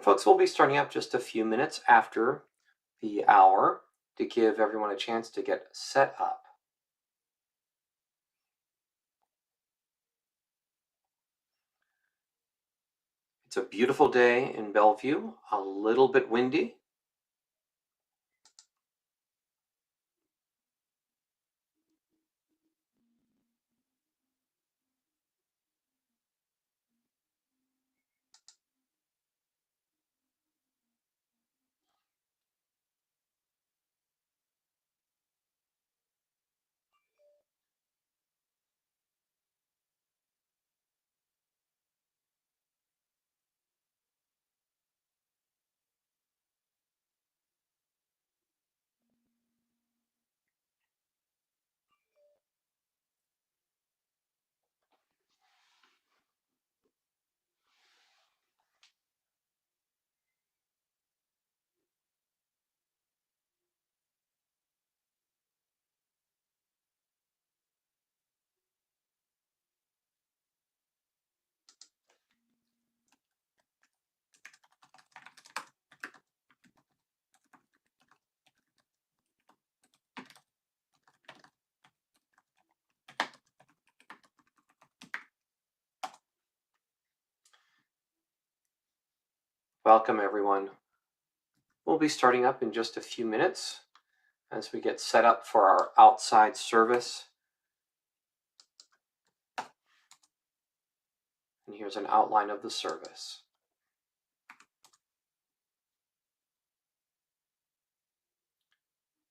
And folks, we'll be starting up just a few minutes after the hour to give everyone a chance to get set up. It's a beautiful day in Bellevue, a little bit windy. Welcome, everyone. We'll be starting up in just a few minutes as we get set up for our outside service. And here's an outline of the service.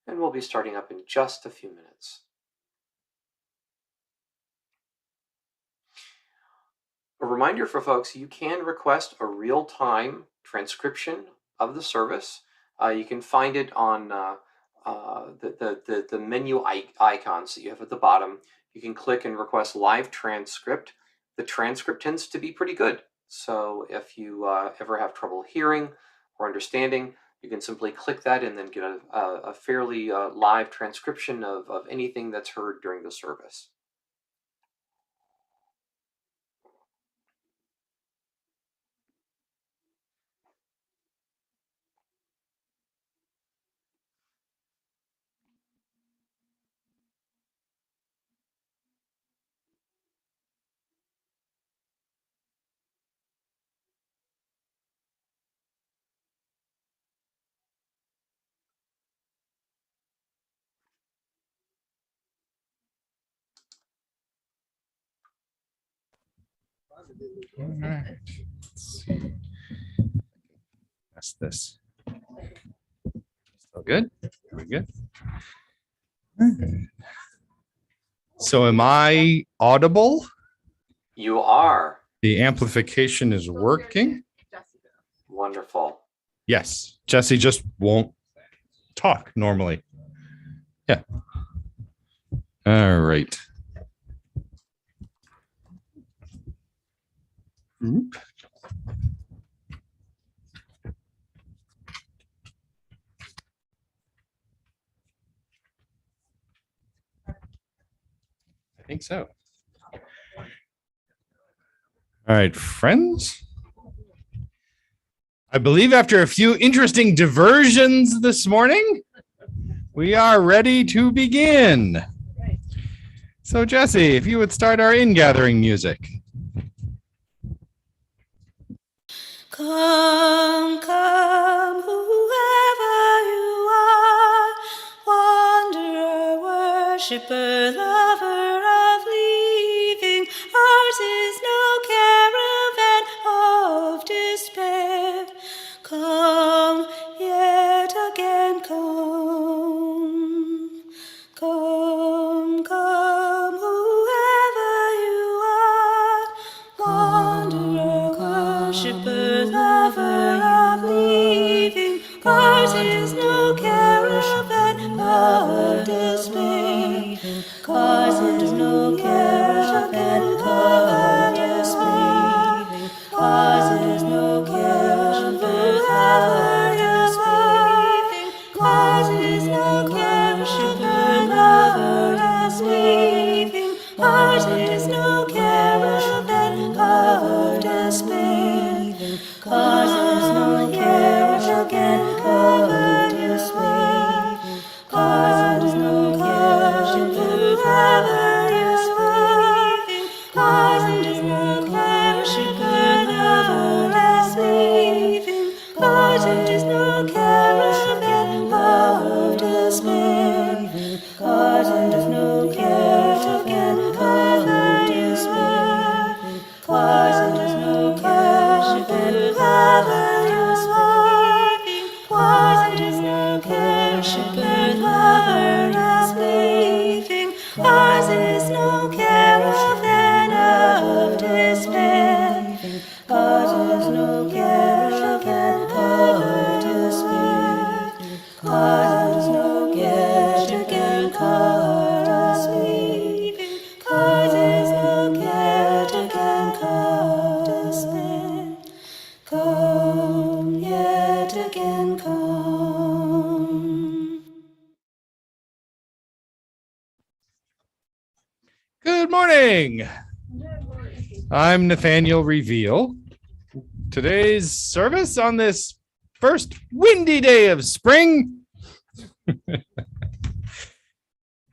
And we'll be starting up in just a few minutes. A reminder for folks, you can request a real-time transcription of the service. You can find it on the menu icons that you have at the bottom. You can click and request live transcript. The transcript tends to be pretty good. So if you ever have trouble hearing or understanding, you can simply click that and then get a fairly live transcription of anything that's heard during the service. All right. Let's see. That's this. Still good? Very good. So am I audible? You are. The amplification is working? Wonderful. Yes. Jesse just won't talk normally. Yeah. All right. Oop. I think so. All right, friends. I believe after a few interesting diversions this morning, we are ready to begin. So Jesse, if you would start our ingathering music. Come, come, whoever you are, wanderer, worshipper, lover of leaving. Ours is no caravan of despair. Come, yet again come. Come, come, whoever you are, wanderer, worshipper, lover of leaving. Ours is no caravan of despair. Ours is no caravan cause under no care, worship earth everlasting. Cause there is no caravan of despair. Cause there is no caravan of despair. Cause there is no caravan of despair. Cause there is no caravan of despair. Cause there is no caravan of despair. Cause there's no caravan of despair. Cause there's no caravan of despair. Cause there's no caravan of despair. Come yet again, come. Good morning. I'm Nathaniel Reveal. Today's service on this first windy day of spring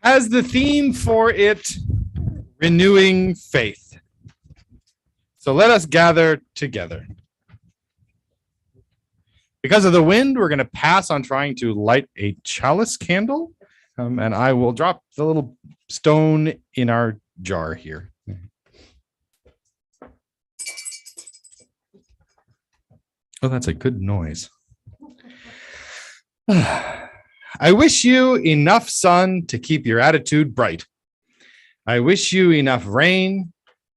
has the theme for it renewing faith. So let us gather together. Because of the wind, we're going to pass on trying to light a chalice candle, and I will drop the little stone in our jar here. Oh, that's a good noise. I wish you enough sun to keep your attitude bright. I wish you enough rain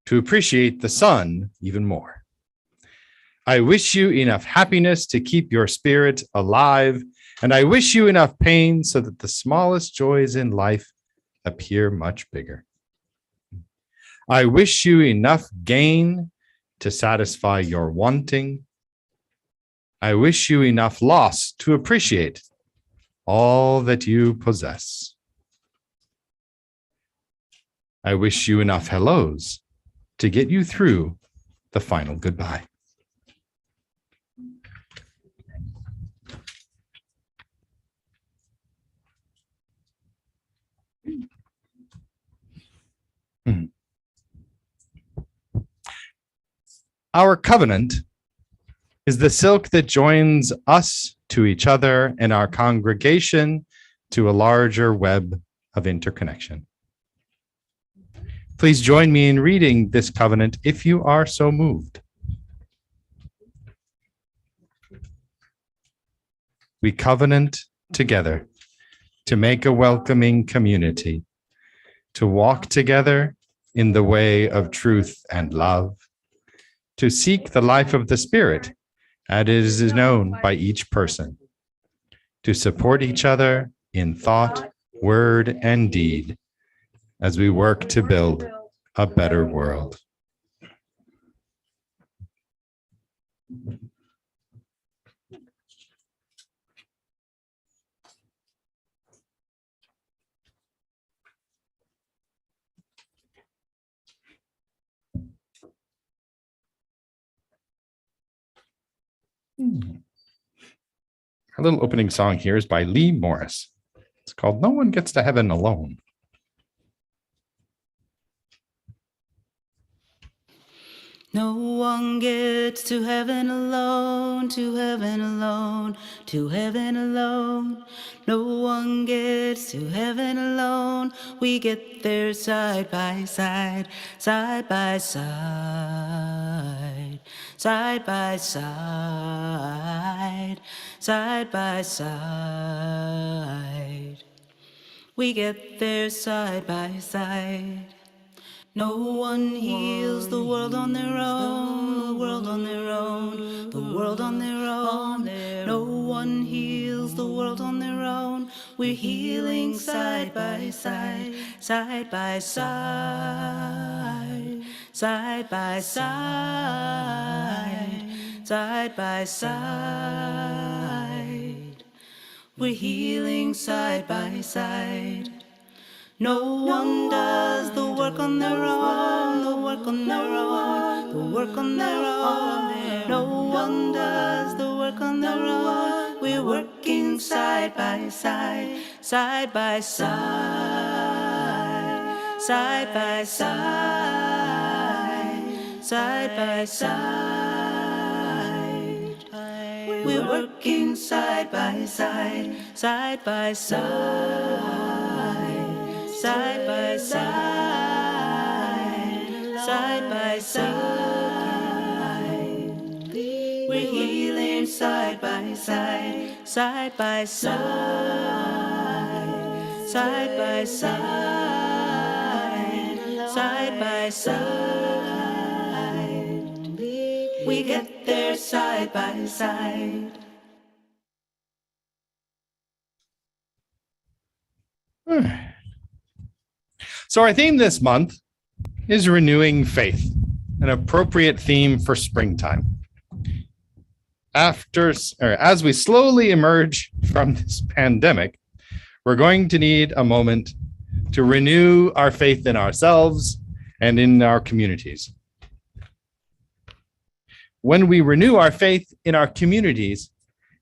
to appreciate the sun even more. I wish you enough happiness to keep your spirit alive. And I wish you enough pain so that the smallest joys in life appear much bigger. I wish you enough gain to satisfy your wanting. I wish you enough loss to appreciate all that you possess. I wish you enough hellos to get you through the final goodbye. Our covenant is the silk that joins us to each other and our congregation to a larger web of interconnection. Please join me in reading this covenant if you are so moved. We covenant together to make a welcoming community, to walk together in the way of truth and love, to seek the life of the Spirit as it is known by each person, to support each other in thought, word, and deed as we work to build a better world. Our little opening song here is by Lee Morris. It's called No One Gets to Heaven Alone. No one gets to heaven alone, to heaven alone, to heaven alone. No one gets to heaven alone. We get there side by side, side by side, side by side, side by side. We get there side by side. No one heals the world on their own, the world on their own, the world on their own. No one heals the world on their own. We're healing side by side, side by side, side by side, side by side. We're healing side by side. No one does the work on their own, the work on their own, the work on their own. No one does the work on their own. We're working side by side, side by side, side by side, side by side. We're working side by side, side by side, side by side, side by side. We're healing side by side, side by side, side by side, side by side. We get there side by side. So our theme this month is renewing faith, an appropriate theme for springtime. As we slowly emerge from this pandemic, we're going to need a moment to renew our faith in ourselves and in our communities. When we renew our faith in our communities,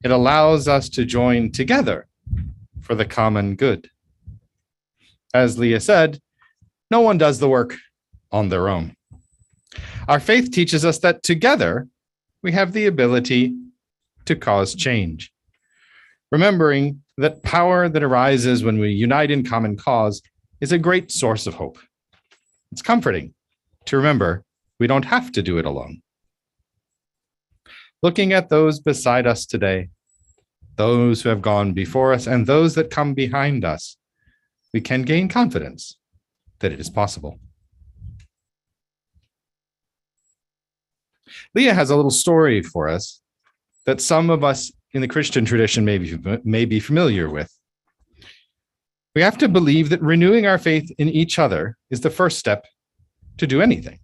it allows us to join together for the common good. As Leah said, no one does the work on their own. Our faith teaches us that together we have the ability to cause change. Remembering that power that arises when we unite in common cause is a great source of hope. It's comforting to remember we don't have to do it alone. Looking at those beside us today, those who have gone before us and those that come behind us, we can gain confidence that it is possible. Leah has a little story for us that some of us in the Christian tradition may be familiar with. We have to believe that renewing our faith in each other is the first step to do anything.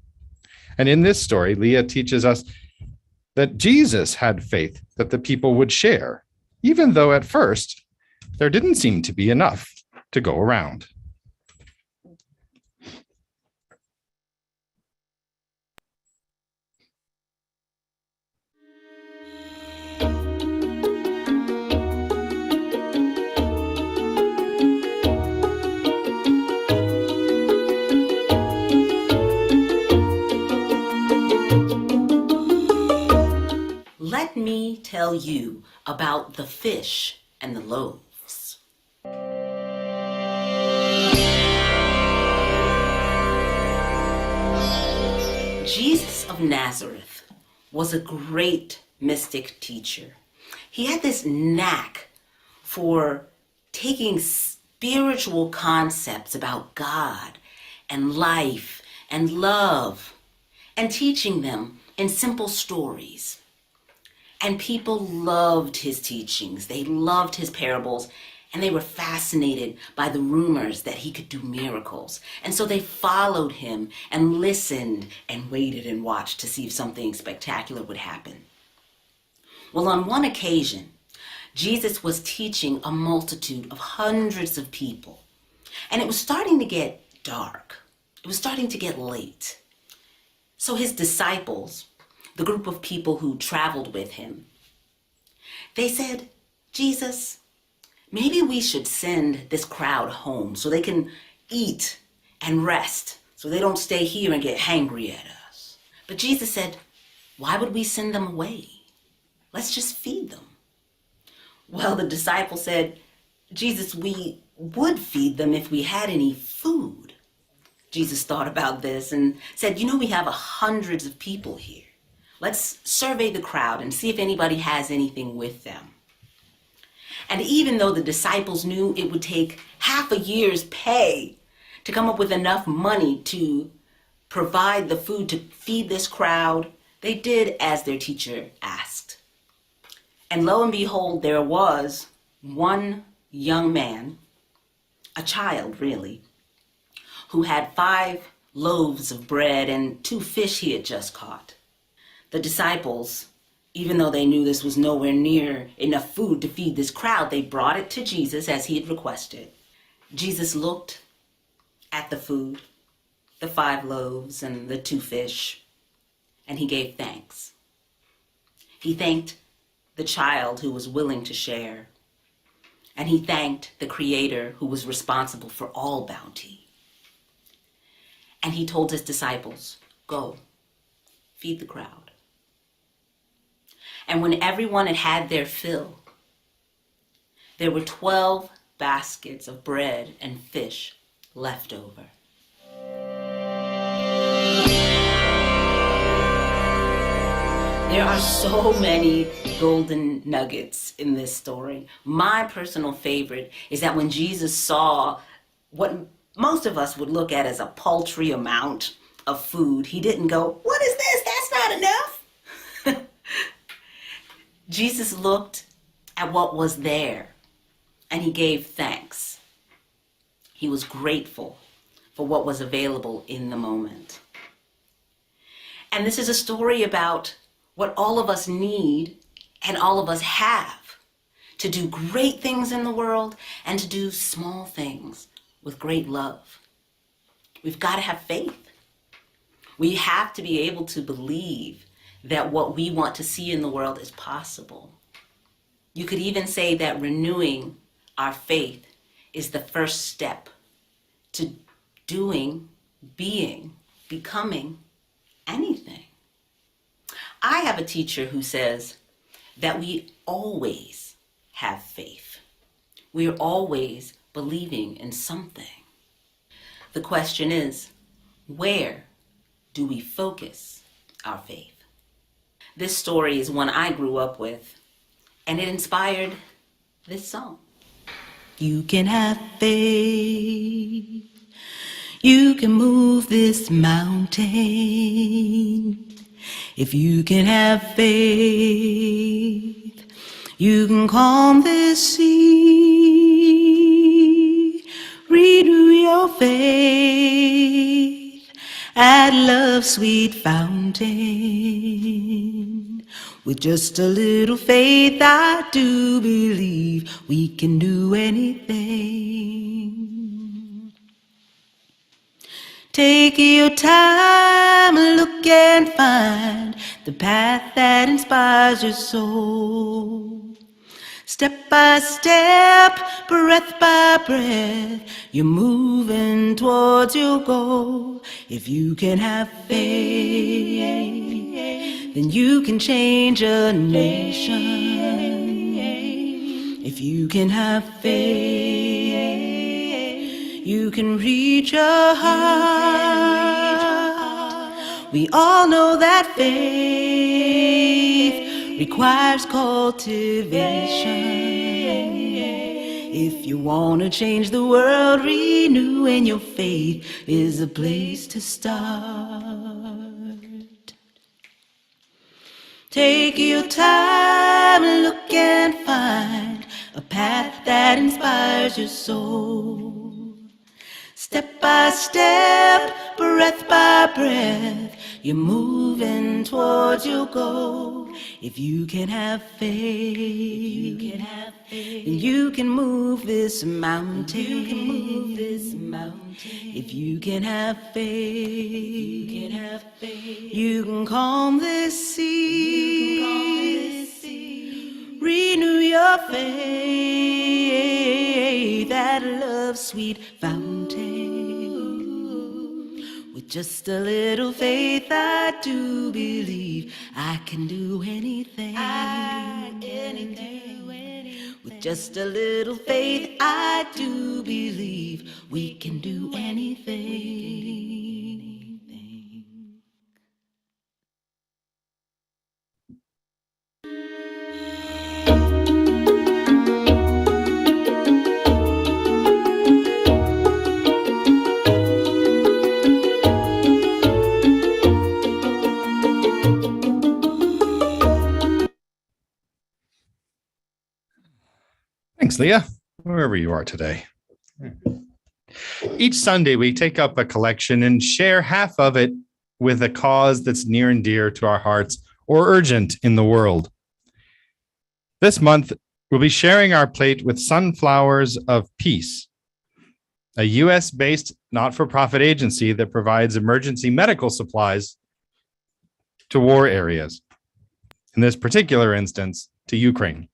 And in this story, Leah teaches us that Jesus had faith that the people would share, even though at first there didn't seem to be enough to go around. Let me tell you about the fish and the loaves. Jesus of Nazareth was a great mystic teacher. He had this knack for taking spiritual concepts about God and life and love and teaching them in simple stories. And people loved his teachings. They loved his parables, and they were fascinated by the rumors that he could do miracles. And so they followed him and listened and waited and watched to see if something spectacular would happen. Well, on one occasion, Jesus was teaching a multitude of hundreds of people, and it was starting to get dark. It was starting to get late. So his disciples, the group of people who traveled with him, they said, Jesus, maybe we should send this crowd home so they can eat and rest, so they don't stay here and get hangry at us. But Jesus said, why would we send them away? Let's just feed them. Well, the disciples said, Jesus, we would feed them if we had any food. Jesus thought about this and said, we have hundreds of people here. Let's survey the crowd and see if anybody has anything with them. And even though the disciples knew it would take half a year's pay to come up with enough money to provide the food to feed this crowd, they did as their teacher asked. And lo and behold, there was one young man, a child really, who had 5 loaves of bread and 2 fish he had just caught. The disciples, even though they knew this was nowhere near enough food to feed this crowd, they brought it to Jesus as he had requested. Jesus looked at the food, the 5 loaves and the 2 fish, and he gave thanks. He thanked the child who was willing to share, and he thanked the Creator who was responsible for all bounty. And he told his disciples, go, feed the crowd. And when everyone had had their fill, there were 12 baskets of bread and fish left over. There are so many golden nuggets in this story. My personal favorite is that when Jesus saw what most of us would look at as a paltry amount of food, he didn't go, "What is this? That's not enough." Jesus looked at what was there and he gave thanks. He was grateful for what was available in the moment. And this is a story about what all of us need and all of us have to do great things in the world and to do small things with great love. We've got to have faith. We have to be able to believe that what we want to see in the world is possible. You could even say that renewing our faith is the first step to doing, being, becoming anything. I have a teacher who says that we always have faith. We are always believing in something. The question is, where do we focus our faith? This story is one I grew up with, and it inspired this song. You can have faith. You can move this mountain. If you can have faith, you can calm this sea. Renew your faith at love's sweet fountain. With just a little faith, I do believe we can do anything. Take your time, look and find the path that inspires your soul. Step by step, breath by breath, you're moving towards your goal. If you can have faith, then you can change a nation. If you can have faith, you can reach a heart. We all know that faith requires cultivation. If you want to change the world, renewing your faith is a place to start. Take your time, look and find a path that inspires your soul. Step by step, breath by breath, you're moving towards your goal. If you can have faith, then you can move this mountain. If you can have faith, you can calm this sea. Renew your faith at love's sweet fountain. With just a little faith, I do believe I can do anything. With just a little faith, I do believe we can do anything. Thanks, Leah, wherever you are today. Each Sunday, we take up a collection and share half of it with a cause that's near and dear to our hearts or urgent in the world. This month, we'll be sharing our plate with Sunflowers of Peace, a US-based not-for-profit agency that provides emergency medical supplies to war areas, in this particular instance, to Ukraine.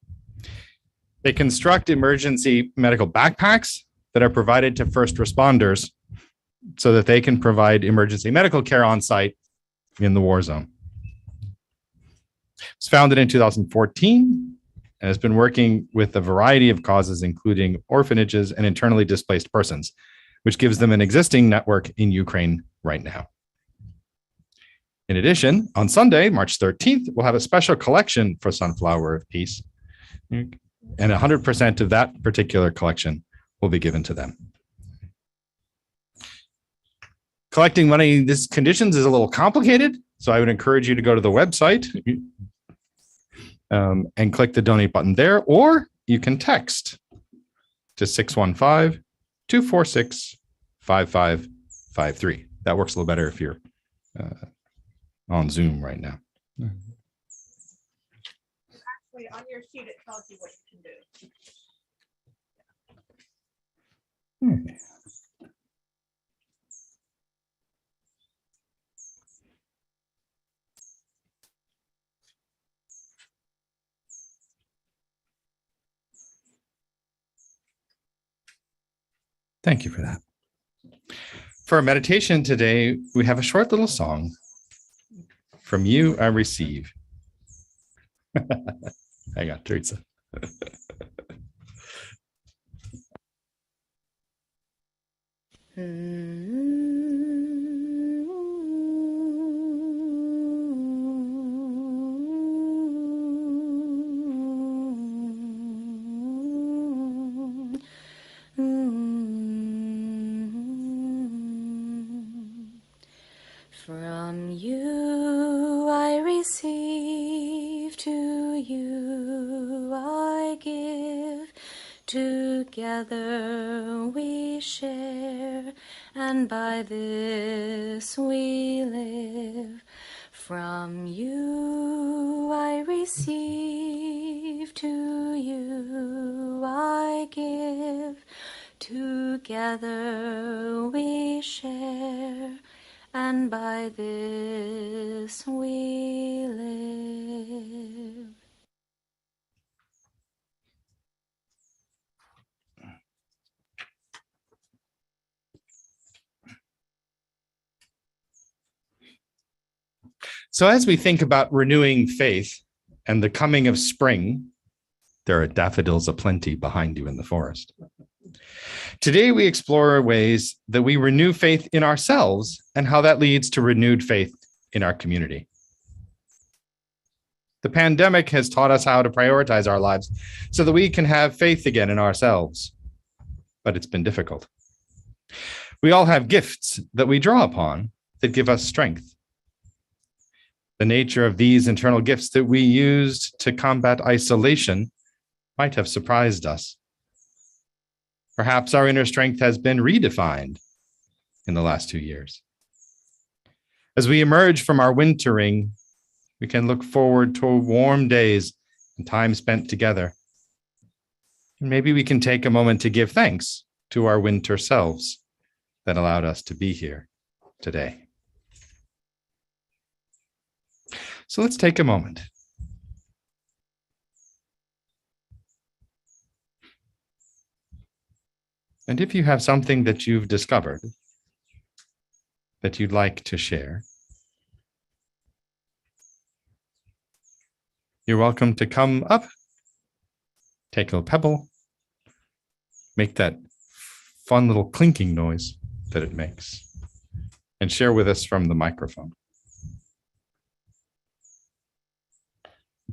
They construct emergency medical backpacks that are provided to first responders so that they can provide emergency medical care on site in the war zone. was founded in 2014 and has been working with a variety of causes, including orphanages and internally displaced persons, which gives them an existing network in Ukraine right now. In addition, on Sunday, March 13th, we'll have a special collection for Sunflower of Peace, and 100% of that particular collection will be given to them. Collecting money in these conditions is a little complicated, so I would encourage you to go to the website and click the donate button there, or you can text to 615-246-5553. That works a little better if you're on Zoom right now. Actually, on your sheet, it tells you what you can do. Thank you for that. For our meditation today, we have a short little song. From you, I receive. I got Teresa. From you I receive, to you I give. Together we share, and by this we live. From you I receive, to you I give. Together we share, and by this we live. So as we think about renewing faith and the coming of spring, there are daffodils aplenty behind you in the forest. Today, we explore ways that we renew faith in ourselves and how that leads to renewed faith in our community. The pandemic has taught us how to prioritize our lives so that we can have faith again in ourselves, but it's been difficult. We all have gifts that we draw upon that give us strength. The nature of these internal gifts that we used to combat isolation might have surprised us. Perhaps our inner strength has been redefined in the last 2 years. As we emerge from our wintering, we can look forward to warm days and time spent together. And maybe we can take a moment to give thanks to our winter selves that allowed us to be here today. So let's take a moment. And if you have something that you've discovered that you'd like to share, you're welcome to come up, take a pebble, make that fun little clinking noise that it makes, and share with us from the microphone.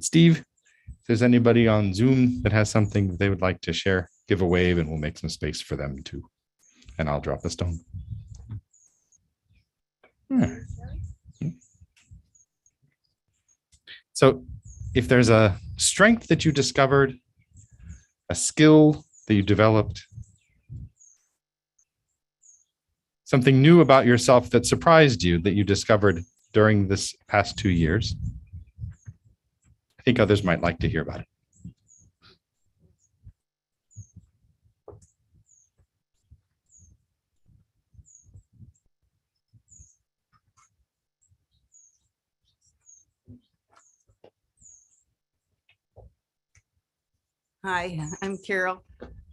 Steve, if there's anybody on Zoom that has something that they would like to share, give a wave and we'll make some space for them too. And I'll drop the stone. Yeah. So if there's a strength that you discovered, a skill that you developed, something new about yourself that surprised you that you discovered during this past 2 years, I think others might like to hear about it. Hi, I'm Carol.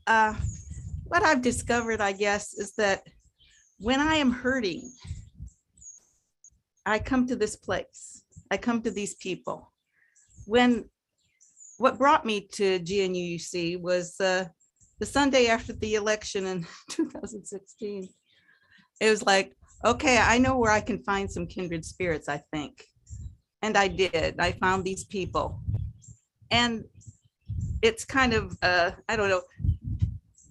What I've discovered, I guess, is that when I am hurting, I come to this place. I come to these people. when what brought me to GNUUC was the Sunday after the election in 2016. It was like, okay, I know where I can find some kindred spirits, I think. And I did. I found these people. And it's kind of, I don't know,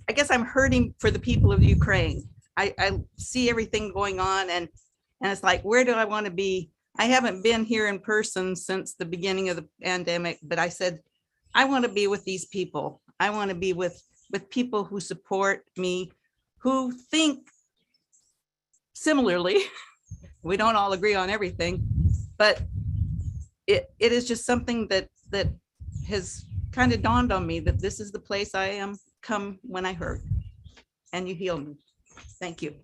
I guess I'm hurting for the people of Ukraine. I see everything going on, and it's like, where do I want to be? I haven't been here in person since the beginning of the pandemic, but I said, I want to be with these people. I want to be with people who support me, who think similarly. We don't all agree on everything, but it is just something that has kind of dawned on me that this is the place I am come when I hurt, and you heal me. Thank you.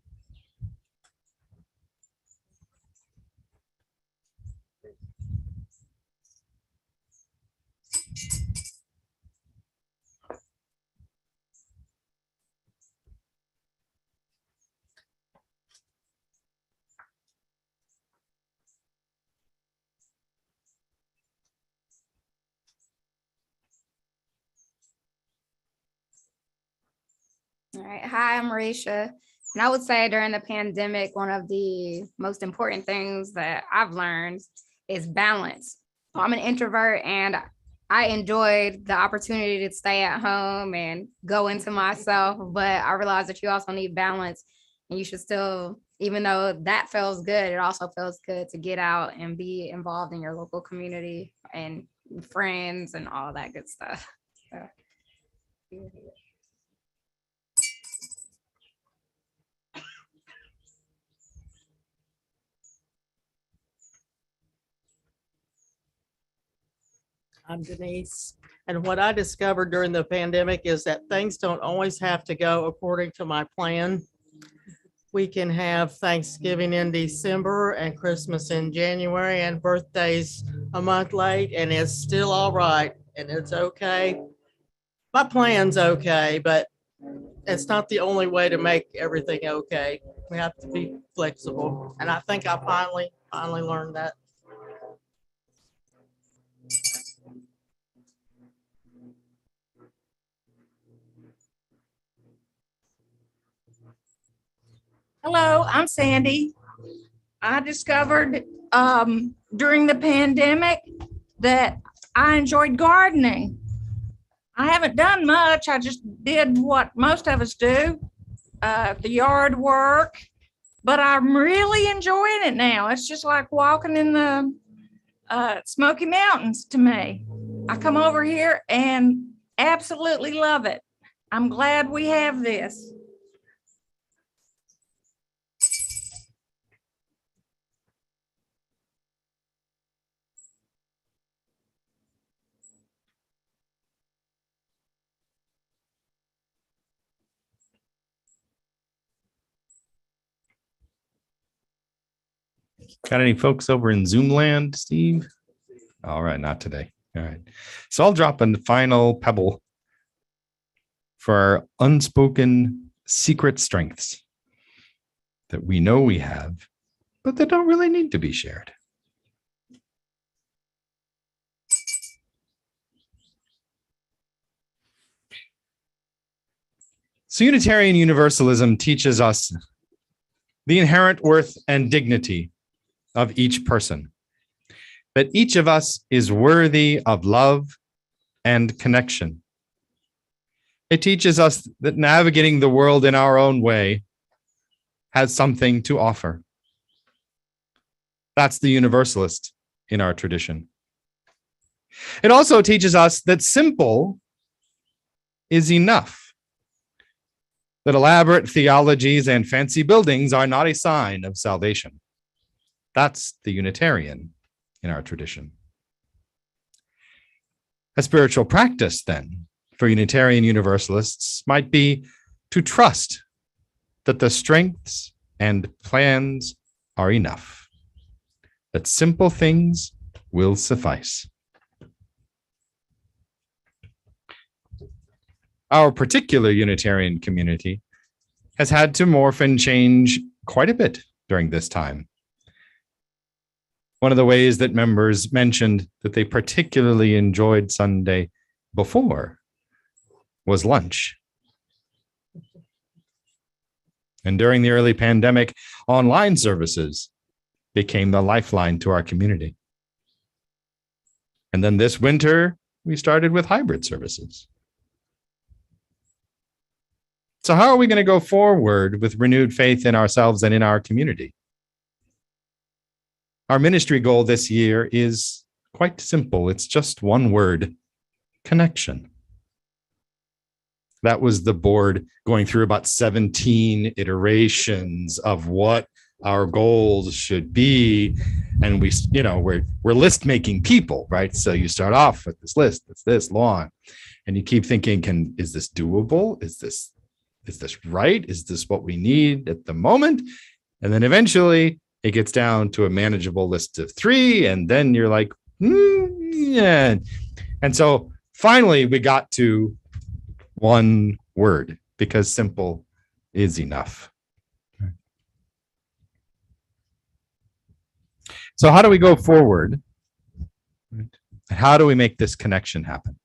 All right. Hi, I'm Marisha. And I would say during the pandemic, one of the most important things that I've learned is balance. I'm an introvert, and I enjoyed the opportunity to stay at home and go into myself, but I realized that you also need balance, and you should still, even though that feels good, it also feels good to get out and be involved in your local community and friends and all that good stuff. So. I'm Denise. And what I discovered during the pandemic is that things don't always have to go according to my plan. We can have Thanksgiving in December and Christmas in January and birthdays a month late, and it's still all right, and it's okay. My plan's okay, but it's not the only way to make everything okay. We have to be flexible. And I think I finally learned that. Hello, I'm Sandy. I discovered during the pandemic that I enjoyed gardening. I haven't done much. I just did what most of us do, the yard work, but I'm really enjoying it now. It's just like walking in the Smoky Mountains to me. I come over here and absolutely love it. I'm glad we have this. Got any folks over in Zoom land, Steve? All right, not today. All right. So I'll drop in the final pebble for our unspoken secret strengths that we know we have, but that don't really need to be shared. So Unitarian Universalism teaches us the inherent worth and dignity of each person, that each of us is worthy of love and connection. It teaches us that navigating the world in our own way has something to offer. That's the universalist in our tradition. It also teaches us that simple is enough, that elaborate theologies and fancy buildings are not a sign of salvation. That's the Unitarian in our tradition. A spiritual practice, then, for Unitarian Universalists might be to trust that the strengths and plans are enough, that simple things will suffice. Our particular Unitarian community has had to morph and change quite a bit during this time. One of the ways that members mentioned that they particularly enjoyed Sunday before was lunch. And during the early pandemic, online services became the lifeline to our community. And then this winter, we started with hybrid services. So how are we going to go forward with renewed faith in ourselves and in our community? Our ministry goal this year is quite simple. It's just one word: connection. That was the board going through about 17 iterations of what our goals should be. And we're list making people, right? So you start off with this list that's this long, and you keep thinking, is this doable? Is this right? Is this what we need at the moment? And then eventually it gets down to a manageable list of 3. And then you're like, yeah. And so finally we got to one word, because simple is enough. So how do we go forward? How do we make this connection happen?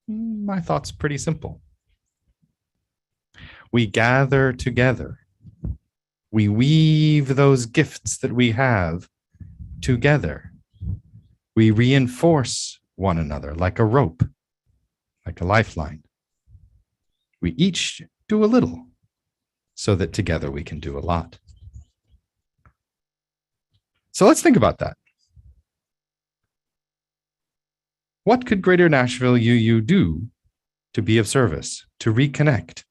My thought's pretty simple. We gather together. We weave those gifts that we have together. We reinforce one another like a rope, like a lifeline. We each do a little so that together we can do a lot. So let's think about that. What could Greater Nashville UU do to be of service, to reconnect,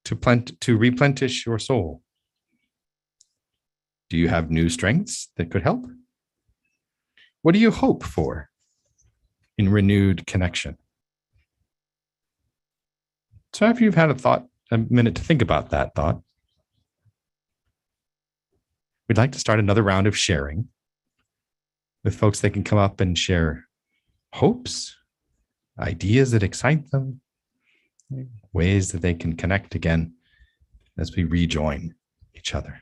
to replenish your soul? Do you have new strengths that could help? What do you hope for in renewed connection? So after you've had a minute to think about that thought, we'd like to start another round of sharing with folks that can come up and share hopes, ideas that excite them, ways that they can connect again as we rejoin each other.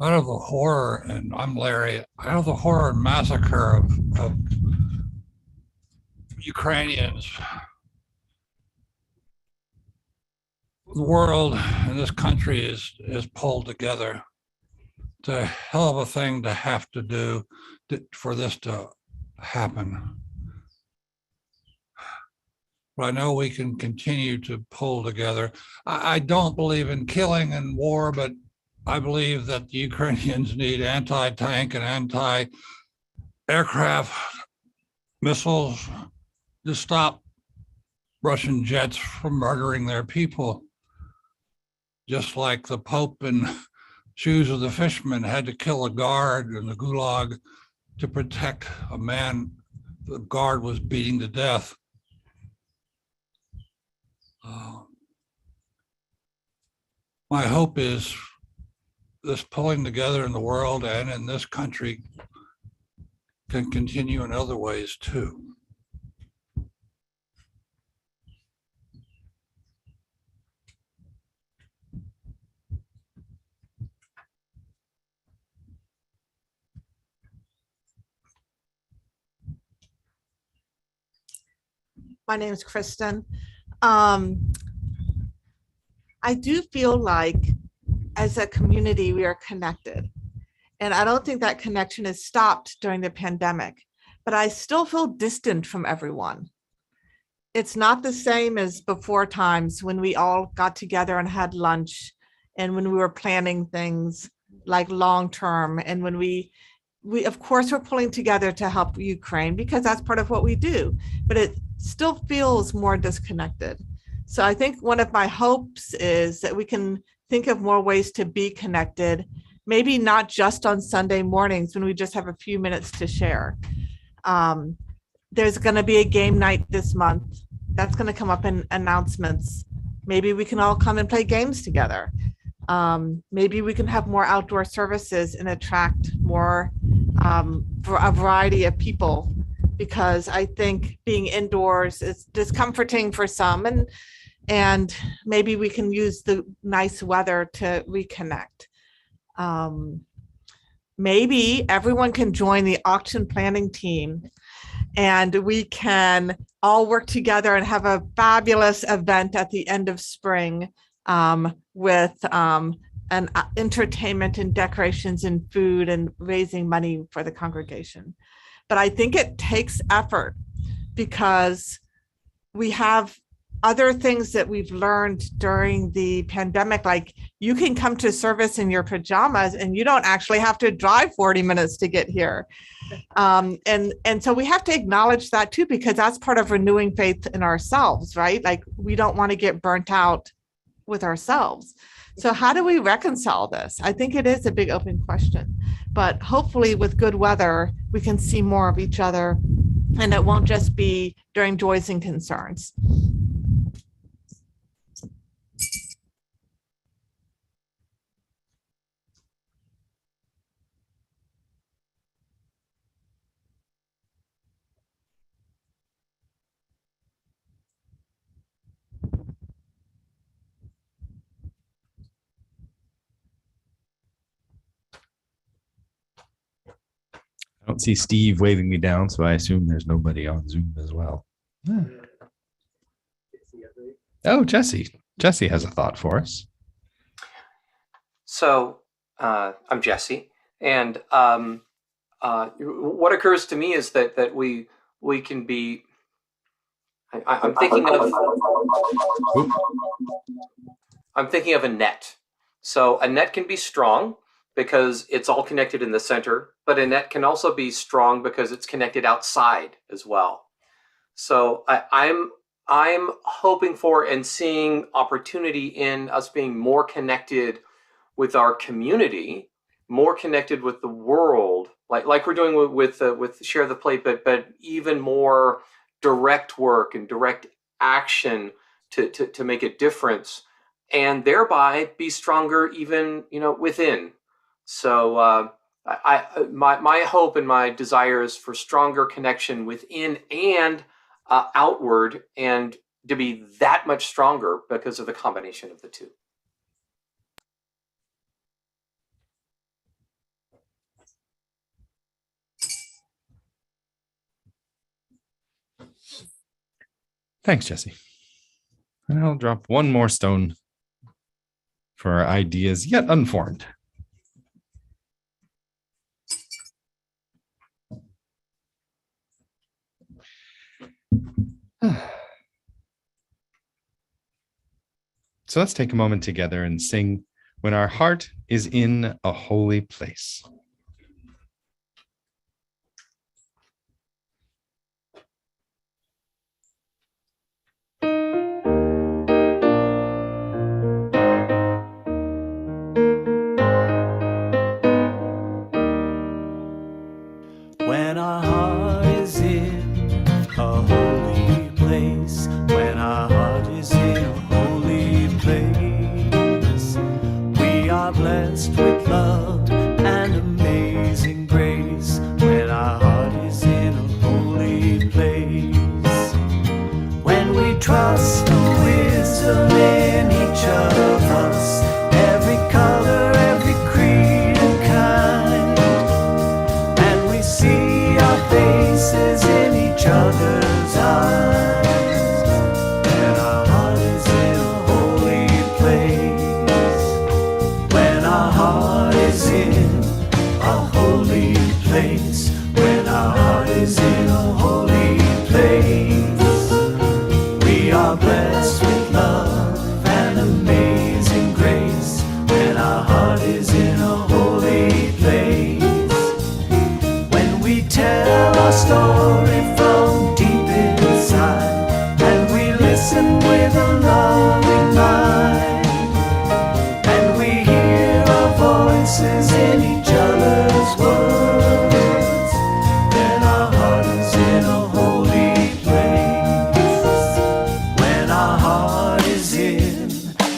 Out of the horror, and I'm Larry, out of the horror and massacre of Ukrainians, the world and this country is pulled together. It's a hell of a thing to have to do for this to happen. But I know we can continue to pull together. I don't believe in killing and war, but I believe that the Ukrainians need anti-tank and anti-aircraft missiles to stop Russian jets from murdering their people. Just like the Pope in Shoes of the Fisherman had to kill a guard in the Gulag to protect a man the guard was beating to death. My hope is this pulling together in the world and in this country can continue in other ways too. My name is Kristen. I do feel like as a community, we are connected. And I don't think that connection has stopped during the pandemic, but I still feel distant from everyone. It's not the same as before times when we all got together and had lunch and when we were planning things like long term and when we we, of course, we're pulling together to help Ukraine because that's part of what we do, but it still feels more disconnected. So I think one of my hopes is that we can think of more ways to be connected, maybe not just on Sunday mornings when we just have a few minutes to share. There's going to be a game night this month. That's going to come up in announcements. Maybe we can all come and play games together. Maybe we can have more outdoor services and attract more for a variety of people, because I think being indoors is discomforting for some, and maybe we can use the nice weather to reconnect. Maybe everyone can join the auction planning team and we can all work together and have a fabulous event at the end of spring with an entertainment and decorations and food and raising money for the congregation. But I think it takes effort because we have other things that we've learned during the pandemic, like you can come to service in your pajamas and you don't actually have to drive 40 minutes to get here. And so we have to acknowledge that too, because that's part of renewing faith in ourselves, right? Like we don't want to get burnt out with ourselves. So how do we reconcile this? I think it is a big open question, but hopefully with good weather, we can see more of each other and it won't just be during joys and concerns. I don't see Steve waving me down, so I assume there's nobody on Zoom as well. Yeah. Oh, Jesse. Jesse has a thought for us. So I'm Jesse, and what occurs to me is that we can be. I'm thinking of a net. So a net can be strong because it's all connected in the center, but a net can also be strong because it's connected outside as well. So I'm hoping for and seeing opportunity in us being more connected with our community, more connected with the world, like we're doing with Share the Plate, but even more direct work and direct action to make a difference, and thereby be stronger even within. So my hope and my desire is for stronger connection within and outward, and to be that much stronger because of the combination of the two. Thanks, Jesse. And I'll drop one more stone for our ideas yet unformed. So let's take a moment together and sing "When Our Heart is in a Holy Place." When our heart is in a holy place, when our heart is in a holy place, we are blessed with love and amazing grace. When our heart is in a holy place, when we trust the wisdom in each of us, every color, every creed and kind, and we see our faces in each other's eyes. When our heart is in a holy place, when our heart is in a holy place, when our heart is in a holy place, we are blessed with love and amazing grace. When our heart is in a holy place, tell our story from deep inside, and we listen with a loving mind, and we hear our voices in each other's words. Then our heart is in a holy place. When our heart is in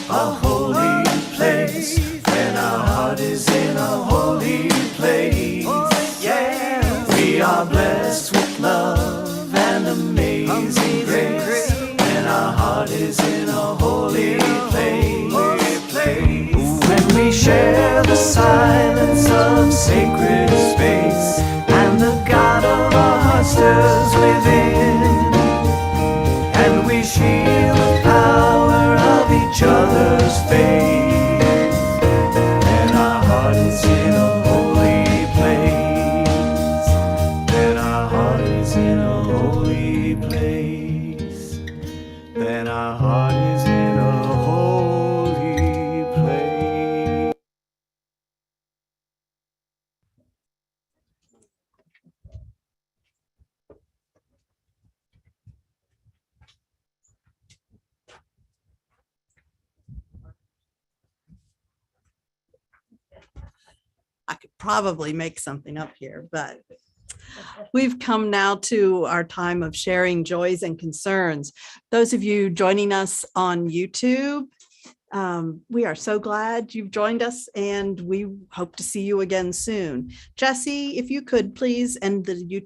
a holy place. When our heart is in a holy place. Yeah, we are blessed with love and amazing grace. When our heart is in a holy place. When we share the silence of sacred space, and the God of our heart stirs within, and we shield the power of each other's faith, then our heart is in a holy place. Then our heart is in a holy place. Then our heart is in a holy place. I could probably make something up here, but we've come now to our time of sharing joys and concerns. Those of you joining us on YouTube, we are so glad you've joined us, and we hope to see you again soon. Jesse, if you could please end the YouTube